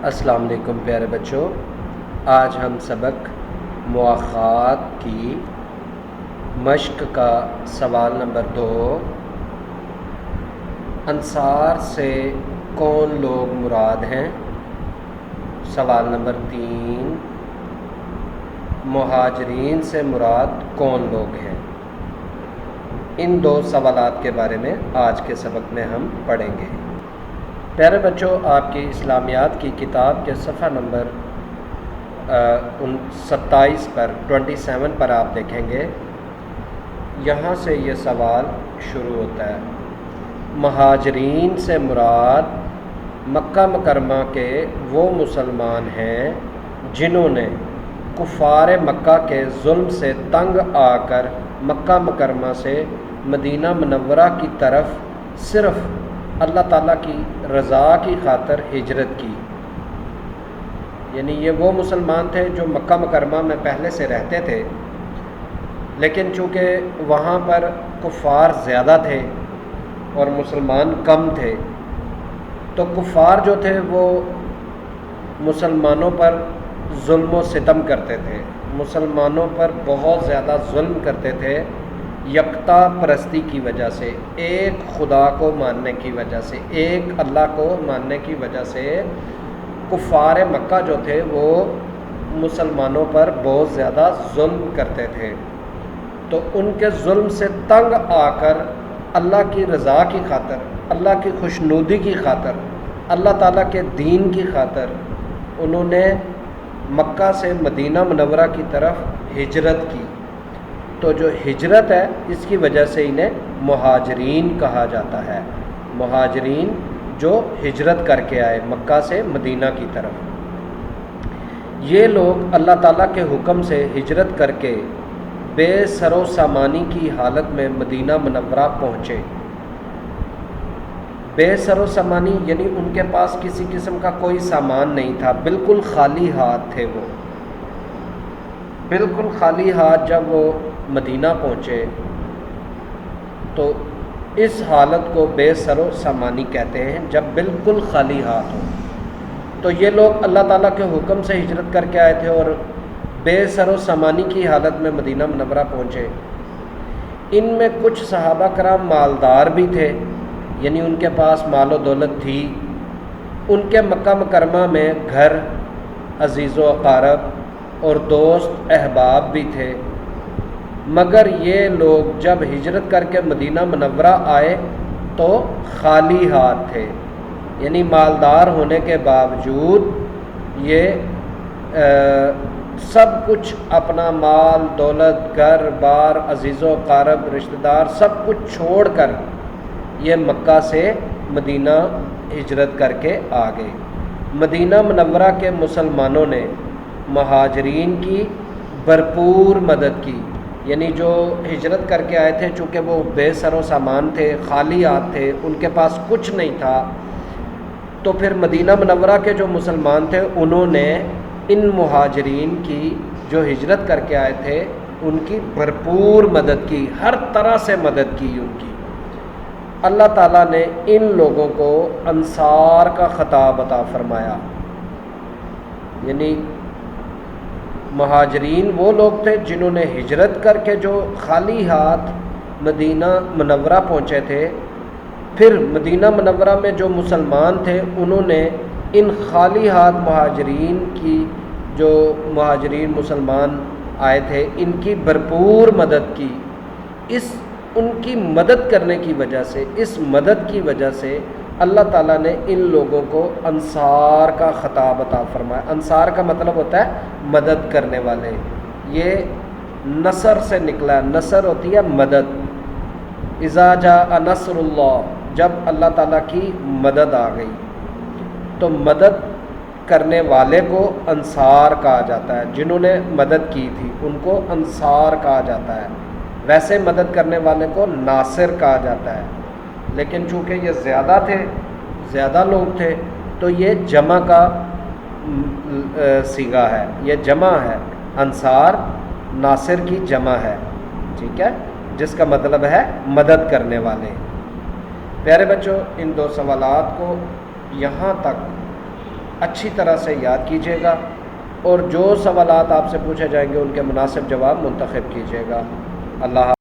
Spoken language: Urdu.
السلام علیکم پیارے بچوں، آج ہم سبق مواخات کی مشق کا سوال نمبر 2، انصار سے کون لوگ مراد ہیں۔ سوال نمبر 3، مہاجرین سے مراد کون لوگ ہیں۔ ان دو سوالات کے بارے میں آج کے سبق میں ہم پڑھیں گے۔ پیارے بچوں، آپ کی اسلامیات کی کتاب کے صفحہ نمبر 27 پر آپ دیکھیں گے، یہاں سے یہ سوال شروع ہوتا ہے۔ مہاجرین سے مراد مکہ مکرمہ کے وہ مسلمان ہیں جنہوں نے کفار مکہ کے ظلم سے تنگ آ کر مکہ مکرمہ سے مدینہ منورہ کی طرف صرف اللہ تعالیٰ کی رضا کی خاطر ہجرت کی۔ یعنی یہ وہ مسلمان تھے جو مکہ مکرمہ میں پہلے سے رہتے تھے، لیکن چونکہ وہاں پر کفار زیادہ تھے اور مسلمان کم تھے، تو کفار جو تھے وہ مسلمانوں پر ظلم و ستم کرتے تھے، مسلمانوں پر بہت زیادہ ظلم کرتے تھے، یکتا پرستی کی وجہ سے، ایک خدا کو ماننے کی وجہ سے، ایک اللہ کو ماننے کی وجہ سے کفار مکہ جو تھے وہ مسلمانوں پر بہت زیادہ ظلم کرتے تھے۔ تو ان کے ظلم سے تنگ آ کر اللہ کی رضا کی خاطر، اللہ کی خوشنودی کی خاطر، اللہ تعالیٰ کے دین کی خاطر انہوں نے مکہ سے مدینہ منورہ کی طرف ہجرت کی۔ تو جو ہجرت ہے اس کی وجہ سے انہیں مہاجرین کہا جاتا ہے، مہاجرین جو ہجرت کر کے آئے مکہ سے مدینہ کی طرف۔ یہ لوگ اللہ تعالیٰ کے حکم سے ہجرت کر کے بے سر و سامانی کی حالت میں مدینہ منورہ پہنچے۔ بے سر و سامانی یعنی ان کے پاس کسی قسم کا کوئی سامان نہیں تھا، بالکل خالی ہاتھ تھے، وہ بالکل خالی ہاتھ جب وہ مدینہ پہنچے تو اس حالت کو بے سر و سامانی کہتے ہیں، جب بالکل خالی ہاتھ ہو۔ تو یہ لوگ اللہ تعالیٰ کے حکم سے ہجرت کر کے آئے تھے اور بے سر و سامانی کی حالت میں مدینہ منورہ پہنچے۔ ان میں کچھ صحابہ کرام مالدار بھی تھے، یعنی ان کے پاس مال و دولت تھی، ان کے مکہ مکرمہ میں گھر، عزیز و اقارب اور دوست احباب بھی تھے، مگر یہ لوگ جب ہجرت کر کے مدینہ منورہ آئے تو خالی ہاتھ تھے، یعنی مالدار ہونے کے باوجود یہ سب کچھ اپنا مال دولت، گھر بار، عزیز و اقارب، رشتہ دار سب کچھ چھوڑ کر یہ مکہ سے مدینہ ہجرت کر کے آ گئے۔ مدینہ منورہ کے مسلمانوں نے مہاجرین کی بھرپور مدد کی، یعنی جو ہجرت کر کے آئے تھے چونکہ وہ بے سر و سامان تھے، خالی ہاتھ تھے، ان کے پاس کچھ نہیں تھا، تو پھر مدینہ منورہ کے جو مسلمان تھے انہوں نے ان مہاجرین کی جو ہجرت کر کے آئے تھے ان کی بھرپور مدد کی، ہر طرح سے مدد کی ان کی۔ اللہ تعالیٰ نے ان لوگوں کو انصار کا خطاب عطا فرمایا، یعنی مہاجرین وہ لوگ تھے جنہوں نے ہجرت کر کے جو خالی ہاتھ مدینہ منورہ پہنچے تھے، پھر مدینہ منورہ میں جو مسلمان تھے انہوں نے ان خالی ہاتھ مہاجرین کی، جو مہاجرین مسلمان آئے تھے، ان کی بھرپور مدد کی۔ ان کی مدد کرنے کی وجہ سے، اس مدد کی وجہ سے اللہ تعالیٰ نے ان لوگوں کو انصار کا خطاب عطا فرمایا۔ انصار کا مطلب ہوتا ہے مدد کرنے والے، یہ نصر سے نکلا، نصر ہوتی ہے مدد۔ اذا جاء نصر اللہ، جب اللہ تعالیٰ کی مدد آ گئی تو مدد کرنے والے کو انصار کہا جاتا ہے، جنہوں نے مدد کی تھی ان کو انصار کہا جاتا ہے۔ ویسے مدد کرنے والے کو ناصر کہا جاتا ہے، لیکن چونکہ یہ زیادہ تھے، زیادہ لوگ تھے، تو یہ جمع کا صیغہ ہے، یہ جمع ہے، انصار ناصر کی جمع ہے، ٹھیک ہے، جس کا مطلب ہے مدد کرنے والے۔ پیارے بچوں، ان دو سوالات کو یہاں تک اچھی طرح سے یاد کیجیے گا، اور جو سوالات آپ سے پوچھے جائیں گے ان کے مناسب جواب منتخب کیجیے گا۔ اللہ